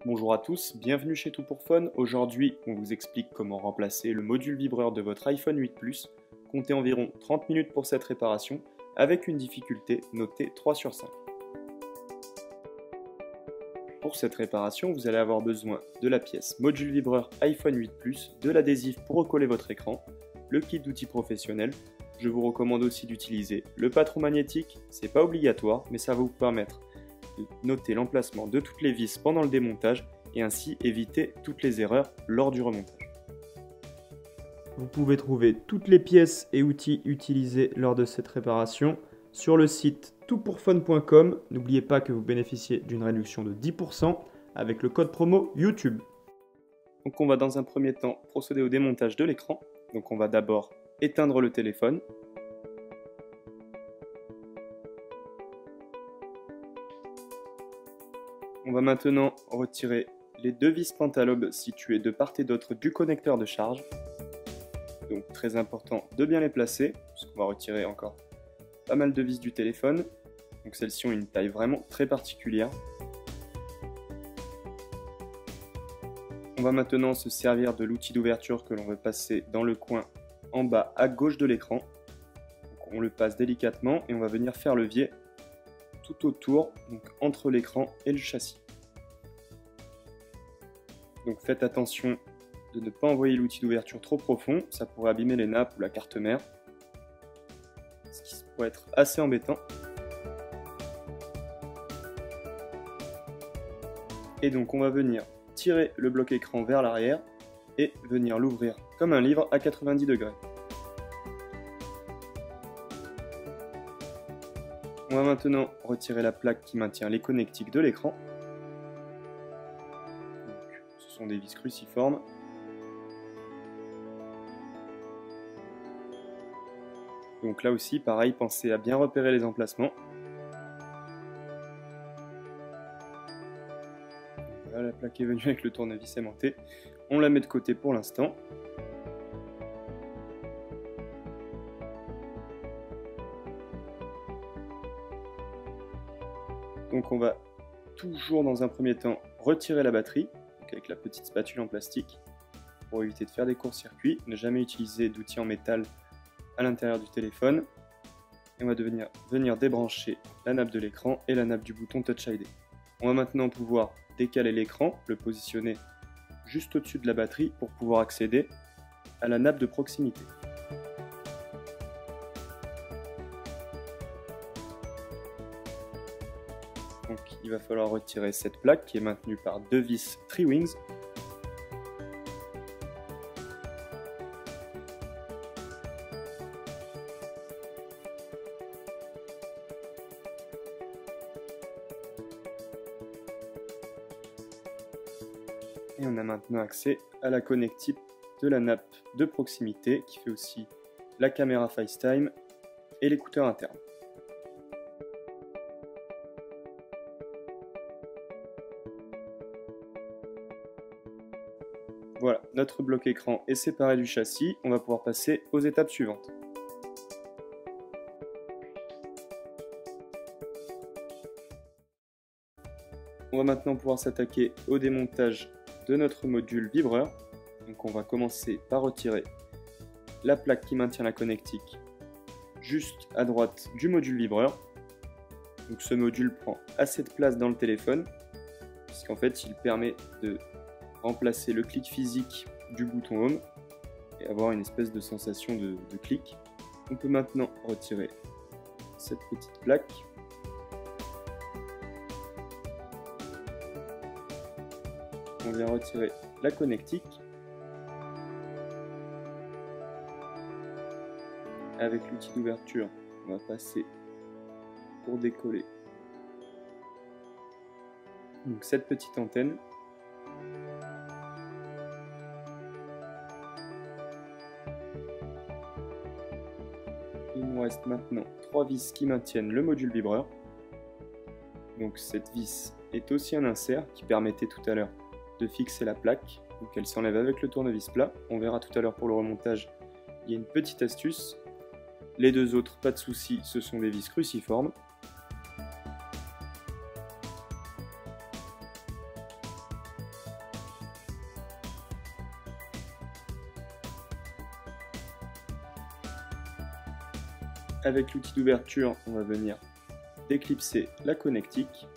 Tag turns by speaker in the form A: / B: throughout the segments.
A: Bonjour à tous, bienvenue chez Tout pour Fun. Aujourd'hui, on vous explique comment remplacer le module vibreur de votre iPhone 8 Plus. Comptez environ 30 minutes pour cette réparation, avec une difficulté notée 3 sur 5. Pour cette réparation, vous allez avoir besoin de la pièce module vibreur iPhone 8 Plus, de l'adhésif pour recoller votre écran, le kit d'outils professionnels. Je vous recommande aussi d'utiliser le patron magnétique, c'est pas obligatoire, mais ça va vous permettre de noter l'emplacement de toutes les vis pendant le démontage et ainsi éviter toutes les erreurs lors du remontage. Vous pouvez trouver toutes les pièces et outils utilisés lors de cette réparation sur le site toutpourfun.com. N'oubliez pas que vous bénéficiez d'une réduction de 10% avec le code promo YouTube. Donc on va dans un premier temps procéder au démontage de l'écran. Donc on va d'abord éteindre le téléphone. On va maintenant retirer les deux vis pentalobes situées de part et d'autre du connecteur de charge. Donc très important de bien les placer, puisqu'on va retirer encore pas mal de vis du téléphone. Donc celles-ci ont une taille vraiment très particulière. On va maintenant se servir de l'outil d'ouverture que l'on veut passer dans le coin en bas à gauche de l'écran. On le passe délicatement et on va venir faire levier tout autour, donc entre l'écran et le châssis. Donc faites attention de ne pas envoyer l'outil d'ouverture trop profond, ça pourrait abîmer les nappes ou la carte mère, ce qui pourrait être assez embêtant. Et donc on va venir tirer le bloc écran vers l'arrière et venir l'ouvrir comme un livre à 90 degrés. On va maintenant retirer la plaque qui maintient les connectiques de l'écran. Ce sont des vis cruciformes. Donc là aussi, pareil, pensez à bien repérer les emplacements. Voilà, la plaque est venue avec le tournevis aimanté. On la met de côté pour l'instant. Donc on va toujours dans un premier temps retirer la batterie avec la petite spatule en plastique pour éviter de faire des courts-circuits. Ne jamais utiliser d'outils en métal à l'intérieur du téléphone. Et on va venir débrancher la nappe de l'écran et la nappe du bouton Touch ID. On va maintenant pouvoir décaler l'écran, le positionner juste au-dessus de la batterie pour pouvoir accéder à la nappe de proximité. Donc il va falloir retirer cette plaque qui est maintenue par deux vis Tri-Wings. Et on a maintenant accès à la connectique de la nappe de proximité qui fait aussi la caméra FaceTime et l'écouteur interne. Voilà, notre bloc écran est séparé du châssis, on va pouvoir passer aux étapes suivantes. On va maintenant pouvoir s'attaquer au démontage de notre module vibreur. Donc on va commencer par retirer la plaque qui maintient la connectique juste à droite du module vibreur. Donc ce module prend assez de place dans le téléphone, puisqu'en fait il permet de remplacer le clic physique du bouton Home et avoir une espèce de sensation de clic. On peut maintenant retirer cette petite plaque. On vient retirer la connectique. Avec l'outil d'ouverture, on va passer pour décoller donc cette petite antenne. Il nous reste maintenant 3 vis qui maintiennent le module vibreur. Donc cette vis est aussi un insert qui permettait tout à l'heure de fixer la plaque. Donc elle s'enlève avec le tournevis plat. On verra tout à l'heure pour le remontage, il y a une petite astuce. Les deux autres, pas de souci, ce sont des vis cruciformes. Avec l'outil d'ouverture, on va venir déclipser la connectique.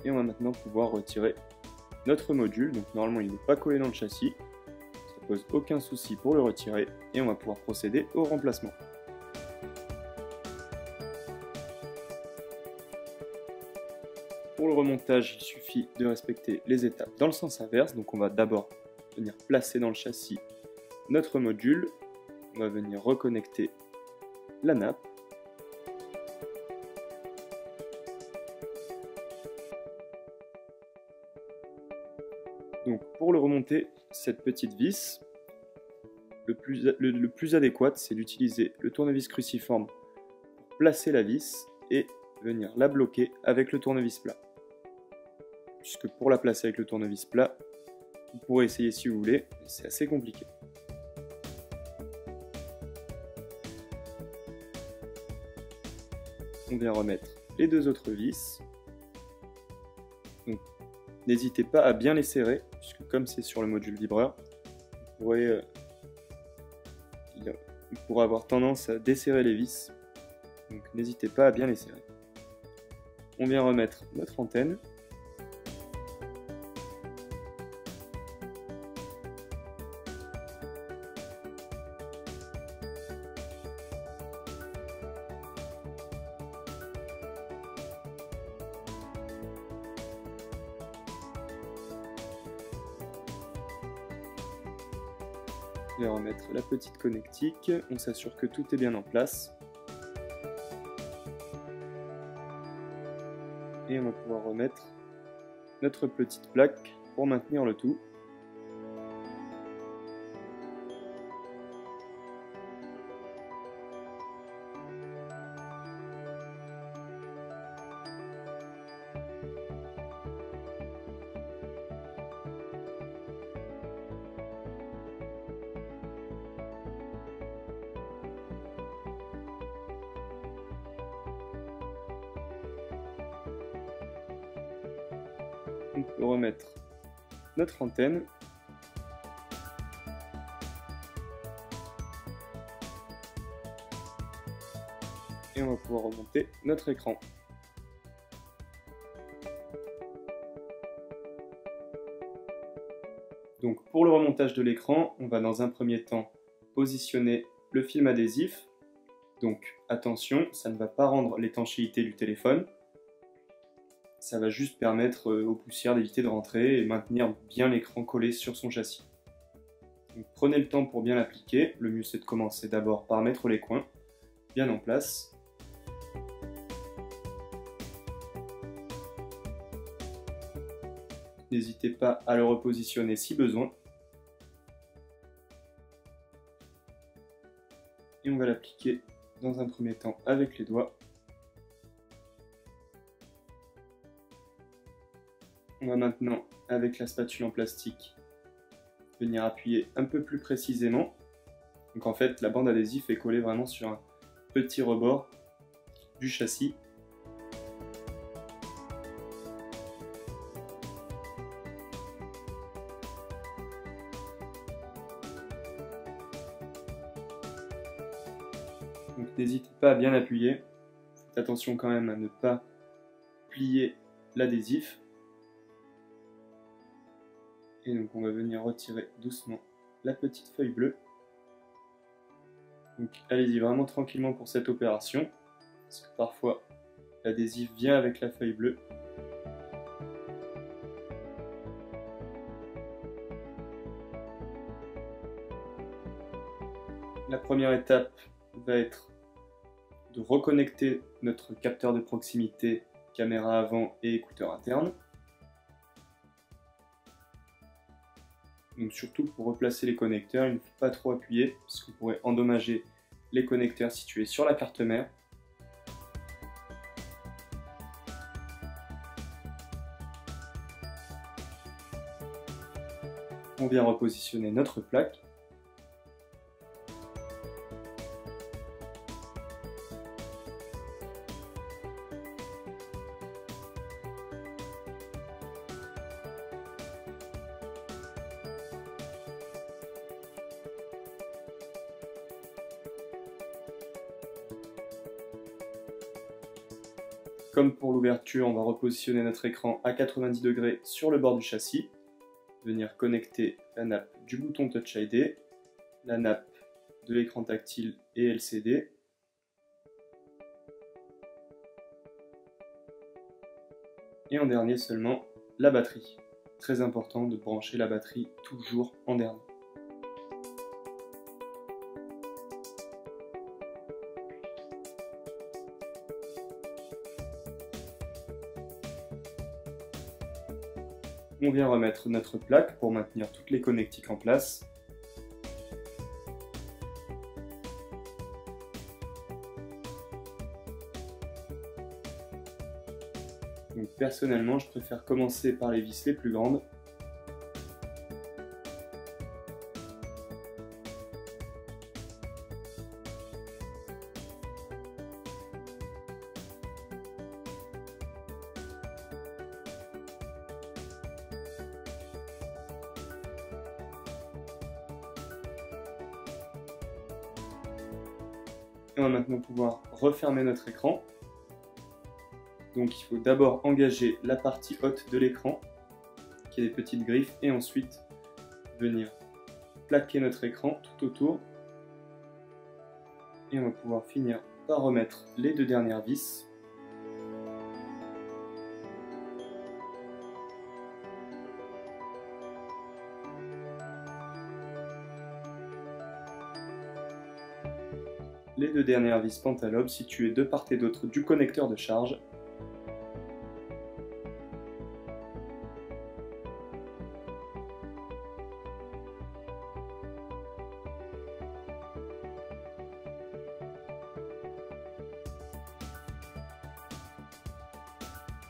A: Et on va maintenant pouvoir retirer notre module. Donc normalement il n'est pas collé dans le châssis. Ça ne pose aucun souci pour le retirer. Et on va pouvoir procéder au remplacement. Pour le remontage, il suffit de respecter les étapes dans le sens inverse. Donc on va d'abord venir placer dans le châssis notre module. On va venir reconnecter la nappe. Donc pour le remonter, cette petite vis, le plus adéquat, c'est d'utiliser le tournevis cruciforme pour placer la vis et venir la bloquer avec le tournevis plat. Puisque pour la placer avec le tournevis plat, vous pourrez essayer si vous voulez, mais c'est assez compliqué. On vient remettre les deux autres vis. Donc, n'hésitez pas à bien les serrer, puisque comme c'est sur le module vibreur, il pourra avoir tendance à desserrer les vis. Donc n'hésitez pas à bien les serrer. On vient remettre notre antenne. On vient remettre la petite connectique. On s'assure que tout est bien en place. Et on va pouvoir remettre notre petite plaque pour maintenir le tout. On peut remettre notre antenne. Et on va pouvoir remonter notre écran. Donc pour le remontage de l'écran, on va dans un premier temps positionner le film adhésif. Donc attention, ça ne va pas rendre l'étanchéité du téléphone. Ça va juste permettre aux poussières d'éviter de rentrer et maintenir bien l'écran collé sur son châssis. Donc, prenez le temps pour bien l'appliquer. Le mieux c'est de commencer d'abord par mettre les coins bien en place. N'hésitez pas à le repositionner si besoin. Et on va l'appliquer dans un premier temps avec les doigts. On va maintenant, avec la spatule en plastique, venir appuyer un peu plus précisément. Donc en fait, la bande adhésive est collée vraiment sur un petit rebord du châssis. Donc n'hésitez pas à bien appuyer. Faites attention quand même à ne pas plier l'adhésif. Et donc on va venir retirer doucement la petite feuille bleue. Donc allez-y vraiment tranquillement pour cette opération, parce que parfois l'adhésif vient avec la feuille bleue. La première étape va être de reconnecter notre capteur de proximité, caméra avant et écouteur interne. Donc surtout pour replacer les connecteurs, il ne faut pas trop appuyer puisque vous pourrez endommager les connecteurs situés sur la carte mère. On vient repositionner notre plaque. Comme pour l'ouverture, on va repositionner notre écran à 90 degrés sur le bord du châssis, venir connecter la nappe du bouton Touch ID, la nappe de l'écran tactile et LCD, et en dernier seulement la batterie. Très important de brancher la batterie toujours en dernier. On vient remettre notre plaque pour maintenir toutes les connectiques en place. Donc personnellement, je préfère commencer par les vis les plus grandes. Et on va maintenant pouvoir refermer notre écran. Donc il faut d'abord engager la partie haute de l'écran, qui est des petites griffes, et ensuite venir plaquer notre écran tout autour. Et on va pouvoir finir par remettre les deux dernières vis. Les deux dernières vis Pentalobes situées de part et d'autre du connecteur de charge.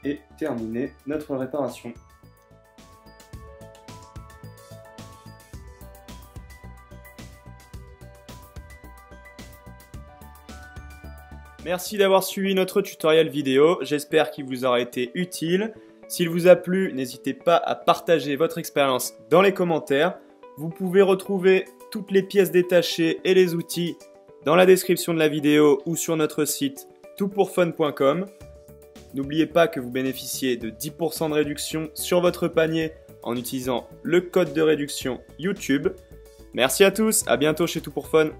A: Et terminer notre réparation. Merci d'avoir suivi notre tutoriel vidéo, j'espère qu'il vous aura été utile. S'il vous a plu, n'hésitez pas à partager votre expérience dans les commentaires. Vous pouvez retrouver toutes les pièces détachées et les outils dans la description de la vidéo ou sur notre site toutpourfun.com. N'oubliez pas que vous bénéficiez de 10% de réduction sur votre panier en utilisant le code de réduction YouTube. Merci à tous, à bientôt chez Tout pour Fun.